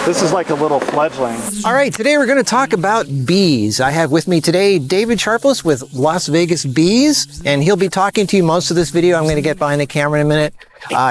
This is like a little fledgling. All right, today we're going to talk about bees. I have with me today David Sharpless with Las Vegas Bees, and he'll be talking to you most of this video. I'm going to get behind the camera in a minute.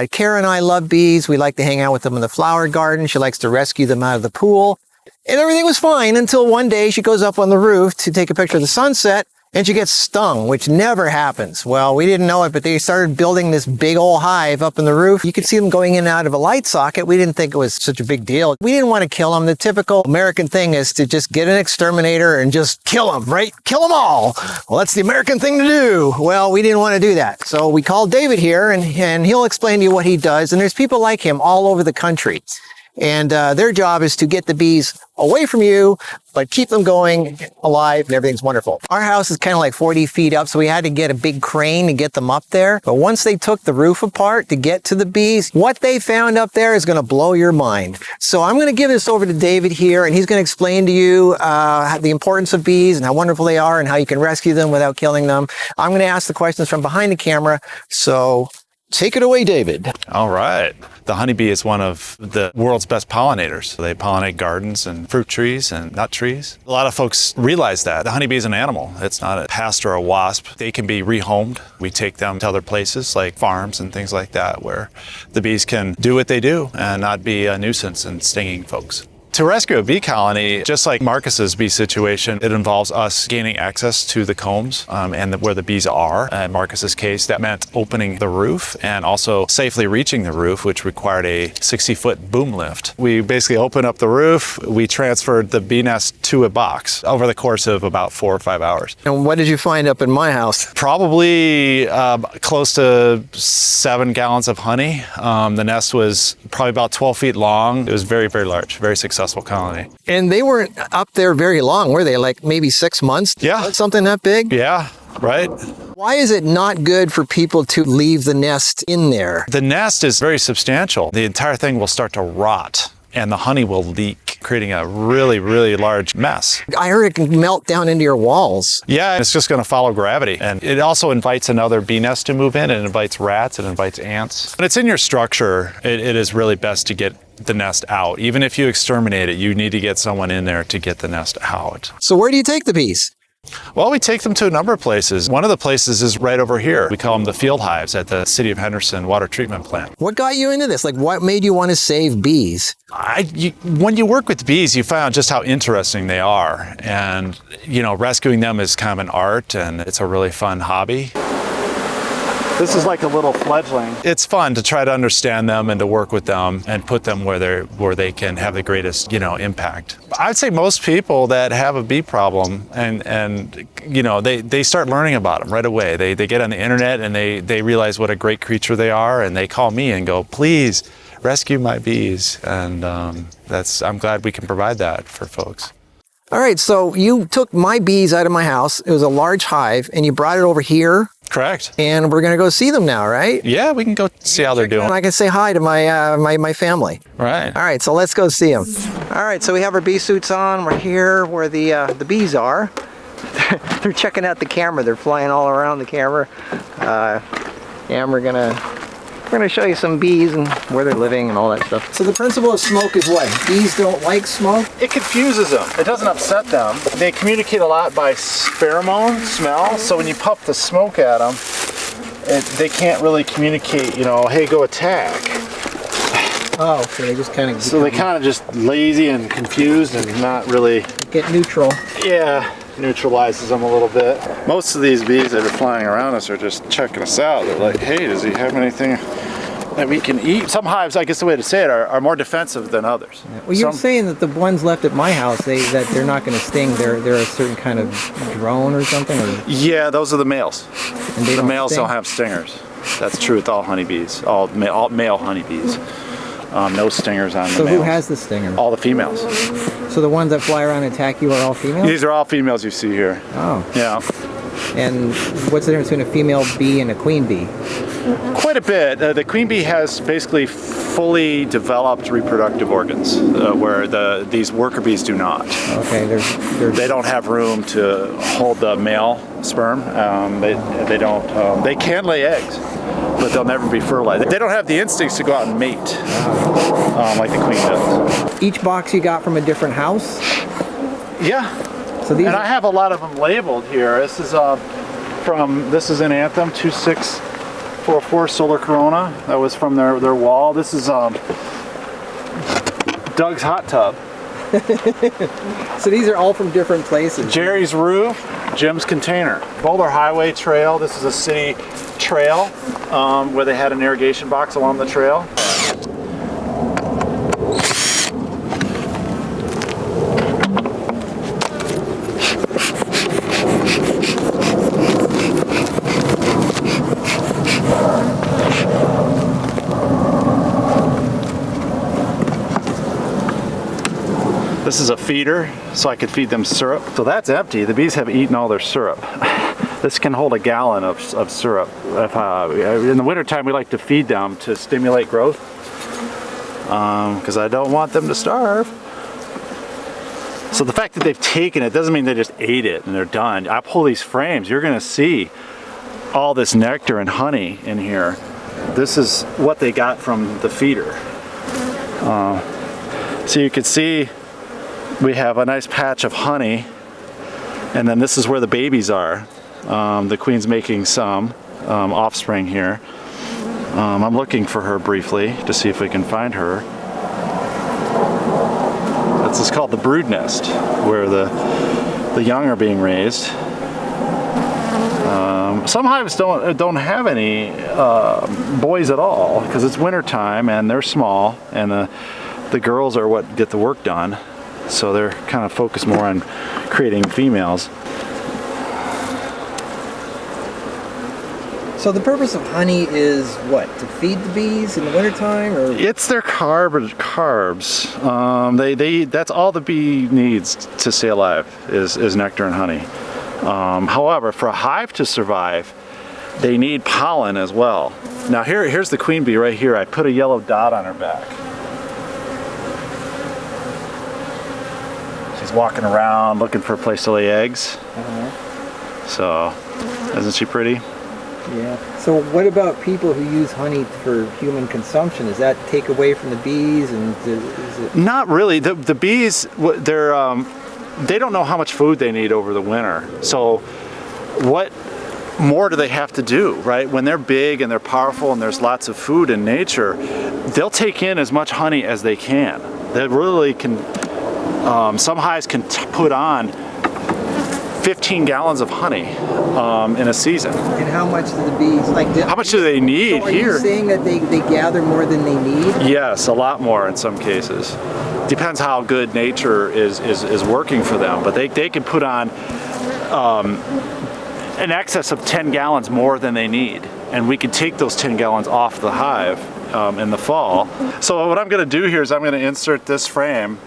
Kara and I love bees. We like to hang out with them in the flower garden. She likes to rescue them out of the pool. And everything was fine until one day she goes up on the roof to take a picture of the sunset, and she gets stung, which never happens. Well, we didn't know it, but they started building this big old hive up in the roof. You could see them going in and out of a light socket. We didn't think it was such a big deal. We didn't want to kill them. The typical American thing is to just get an exterminator and just kill them, right? Kill them all. Well, that's the American thing to do. Well, we didn't want to do that. So we called David here, and he'll explain to you what he does. And there's people like him all over the country. And their job is to get the bees away from you, but keep them going alive, and everything's wonderful. Our house is kind of like 40 feet up, so we had to get a big crane to get them up there. But once they took the roof apart to get to the bees, what they found up there is going to blow your mind. So I'm going to give this over to David here, and he's going to explain to you the importance of bees and how wonderful they are and how you can rescue them without killing them. I'm going to ask the questions from behind the camera, so take it away, David. All right. The honeybee is one of the world's best pollinators. They pollinate gardens and fruit trees and nut trees. A lot of folks realize that. The honeybee is an animal. It's not a pest or a wasp. They can be rehomed. We take them to other places like farms and things like that where the bees can do what they do and not be a nuisance and stinging folks. To rescue a bee colony, just like Marcus's bee situation, it involves us gaining access to the combs and where the bees are. In Marcus's case, that meant opening the roof and also safely reaching the roof, which required a 60-foot boom lift. We basically opened up the roof. We transferred the bee nest to a box over the course of about 4 or 5 hours. And what did you find up in my house? Probably close to 7 gallons of honey. The nest was probably about 12 feet long. It was very, very large, very successful colony. And they weren't up there very long, were they? Like maybe 6 months? Yeah. Something that big? Yeah, right. Why is it not good for people to leave the nest in there? The nest is very substantial. The entire thing will start to rot and the honey will leak, creating a really, really large mess. I heard it can melt down into your walls. Yeah, it's just going to follow gravity. And it also invites another bee nest to move in. It invites rats, it invites ants. When it's in your structure, it is really best to get the nest out. Even if you exterminate it, you need to get someone in there to get the nest out. So where do you take the bees? Well, we take them to a number of places. One of the places is right over here. We call them the field hives at the City of Henderson water treatment plant. What got you into this? Like, what made you want to save bees? When you work with bees, you find out just how interesting they are. And, rescuing them is kind of an art, and it's a really fun hobby. This is like a little fledgling. It's fun to try to understand them and to work with them and put them where they can have the greatest, impact. I'd say most people that have a bee problem and they start learning about them right away. They get on the internet and they realize what a great creature they are, and they call me and go, please rescue my bees. And I'm glad we can provide that for folks. All right, so you took my bees out of my house. It was a large hive, and you brought it over here. Correct. And we're going to go see them now, right? Yeah, we can go see how they're doing. And I can say hi to my family. Right. All right, so let's go see them. All right, so we have our bee suits on. We're here where the bees are. They're checking out the camera. They're flying all around the camera. And we're going to show you some bees and where they're living and all that stuff. So the principle of smoke is what? Bees don't like smoke? It confuses them. It doesn't upset them. They communicate a lot by pheromone smell. So when you puff the smoke at them, they can't really communicate, hey, go attack. Oh, so they just kind of... So they kind of just lazy and confused and not really... Get neutral. Yeah, neutralizes them a little bit. Most of these bees that are flying around us are just checking us out. They're like, hey, does he have anything that we can eat? Some hives, I guess the way to say it, are more defensive than others. Yeah. Well, you're saying that the ones left at my house, that they're not going to sting. They're a certain kind of drone or something? Or? Yeah, those are the males. And the males don't have stingers. That's true with all honeybees, all male honeybees. No stingers on the males. So who has the stinger? All the females. So the ones that fly around and attack you are all females? These are all females you see here. Oh. Yeah. And what's the difference between a female bee and a queen bee? Quite a bit. The queen bee has basically fully developed reproductive organs, where these worker bees do not. Okay, they don't have room to hold the male sperm. They don't. They can lay eggs. but they'll never be fertilized. They don't have the instincts to go out and mate like the queen does. Each box you got from a different house? Yeah. So these and I have a lot of them labeled here. This is this is an Anthem 2644 Solar Corona. That was from their wall. This is Doug's hot tub. So these are all from different places. Jerry's roof, Jim's container. Boulder Highway Trail. This is a city trail where they had an irrigation box along the trail. This is a feeder, so I could feed them syrup. So that's empty. The bees have eaten all their syrup. This can hold a gallon of syrup. In the wintertime, we like to feed them to stimulate growth because I don't want them to starve. So the fact that they've taken it doesn't mean they just ate it and they're done. I pull these frames, you're gonna see all this nectar and honey in here. This is what they got from the feeder. So you can see we have a nice patch of honey, and then this is where the babies are. The queen's making some offspring here. I'm looking for her briefly to see if we can find her. This is called the brood nest, where the young are being raised. Some hives don't have any boys at all because it's winter time and they're small, and the girls are what get the work done. So they're kind of focused more on creating females. So the purpose of honey is what? To feed the bees in the wintertime? Or? It's their carbs. That's all the bee needs to stay alive is nectar and honey. However, for a hive to survive, they need pollen as well. Now here's the queen bee right here. I put a yellow dot on her back. She's walking around looking for a place to lay eggs. So, isn't she pretty? Yeah. So what about people who use honey for human consumption? Does that take away from the bees? And is it... Not really. The bees, they don't know how much food they need over the winter. So what more do they have to do, right? When they're big and they're powerful and there's lots of food in nature, they'll take in as much honey as they can. They really can. Some hives can put on 15 gallons of honey in a season. And how much do the bees how much do they need so are here? You saying that they gather more than they need? Yes, a lot more in some cases. Depends how good nature is working for them, but they can put on in excess of 10 gallons more than they need, and we can take those 10 gallons off the hive in the fall. So what I'm going to do here is I'm going to insert this frame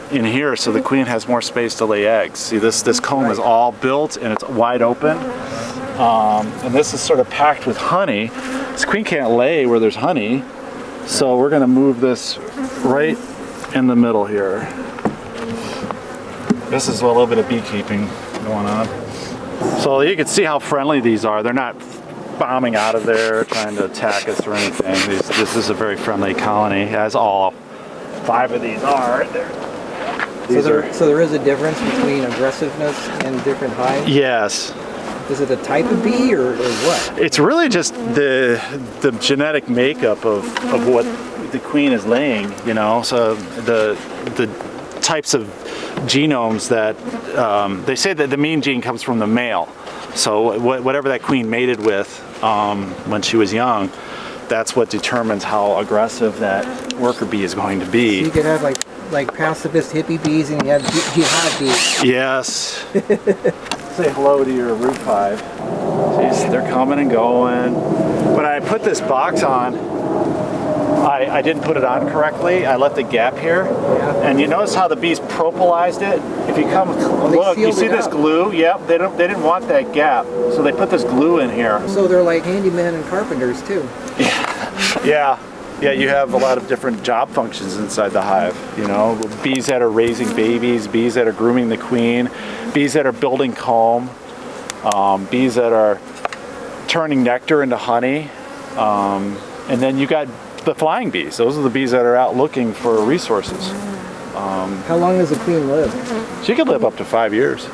in here so the queen has more space to lay eggs. See, this comb is all built and it's wide open, and this is sort of packed with honey. This queen can't lay where there's honey, so we're going to move this right in the middle here. This is a little bit of beekeeping going on. So you can see how friendly these are. They're not bombing out of there trying to attack us or anything. This is a very friendly colony, as all 5 of these are. So there is a difference between aggressiveness and different hives? Yes. Is it a type of bee or what? It's really just the genetic makeup of what the queen is laying, you know. So the types of genomes that they say that the mean gene comes from the male. So whatever that queen mated with when she was young, that's what determines how aggressive that worker bee is going to be. So you could have like pacifist hippie bees and you have jihad bees. Yes. Say hello to your roof hive. Jeez, they're coming and going. When I put this box on, I didn't put it on correctly. I left a gap here. Yeah. And you notice how the bees propolized it? If you come look, you see this glue? Yep, they didn't want that gap. So they put this glue in here. So they're like handymen and carpenters too. Yeah. Yeah, you have a lot of different job functions inside the hive, you know, bees that are raising babies, bees that are grooming the queen, bees that are building comb, bees that are turning nectar into honey, And then you got the flying bees. Those are the bees that are out looking for resources. How long does the queen live? She could live up to 5 years.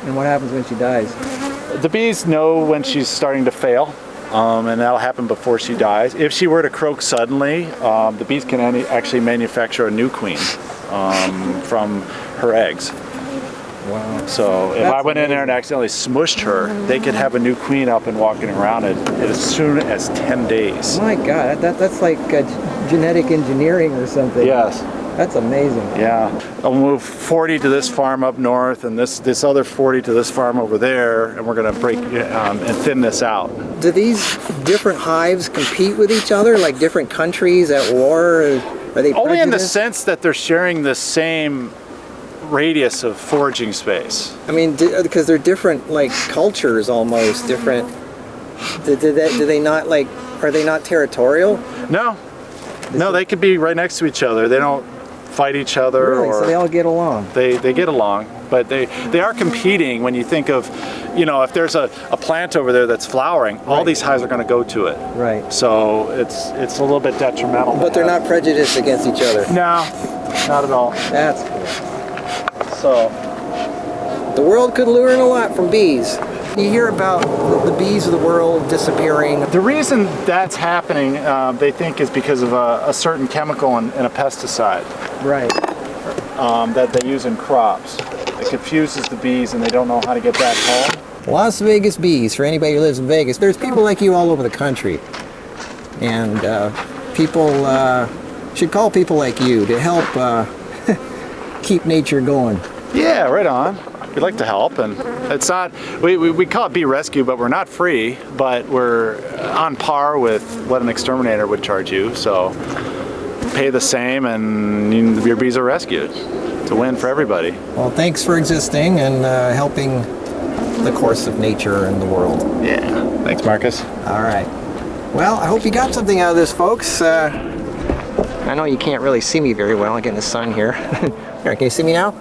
And what happens when she dies? The bees know when she's starting to fail, and that'll happen before she dies. If she were to croak suddenly, the bees can actually manufacture a new queen from her eggs. Wow. So if I went in there and accidentally smushed her, they could have a new queen up and walking around it as soon as 10 days. My God, that's like genetic engineering or something. Yes. That's amazing. Yeah. I'll move 40 to this farm up north and this other 40 to this farm over there, and we're going to break and thin this out. Do these different hives compete with each other, like different countries at war? Are they Only in the prejudiced? sense that they're sharing the same radius of foraging space. I mean, because they're different, like cultures almost different. Do they not like? Are they not territorial? No. No, they could be right next to each other. They don't fight each other. Really? Or So they all get along. They get along, but they are competing. When you think of, if there's a plant over there that's flowering, all Right. these hives are going to go to it. Right. So it's a little bit detrimental. But they're not prejudiced against each other. No, not at all. That's cool. So The world could learn a lot from bees. You hear about the bees of the world disappearing. the reason that's happening, they think, is because of a certain chemical and a pesticide Right. that they use in crops. It confuses the bees, and they don't know how to get back home. Las Vegas bees, for anybody who lives in Vegas, there's people like you all over the country. And people should call people like you to help keep nature going. Yeah, right on. We'd like to help, and it's not, we call it bee rescue, but we're not free, but we're on par with what an exterminator would charge you, so pay the same and your bees are rescued. It's a win for everybody. Well, thanks for existing and helping the course of nature and the world. Yeah, thanks Marcus. All right. Well, I hope you got something out of this, folks. I know you can't really see me very well. I get in the sun here. Here, can you see me now?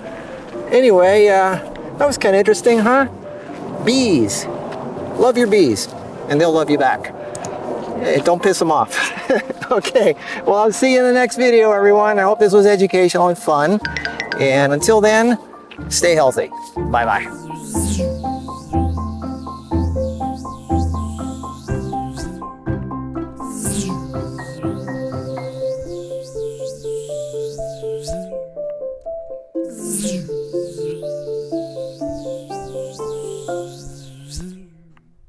Anyway, that was kind of interesting, huh? Bees. Love your bees, and they'll love you back. Hey, don't piss them off. Okay, well, I'll see you in the next video, everyone. I hope this was educational and fun. And until then, stay healthy. Bye-bye.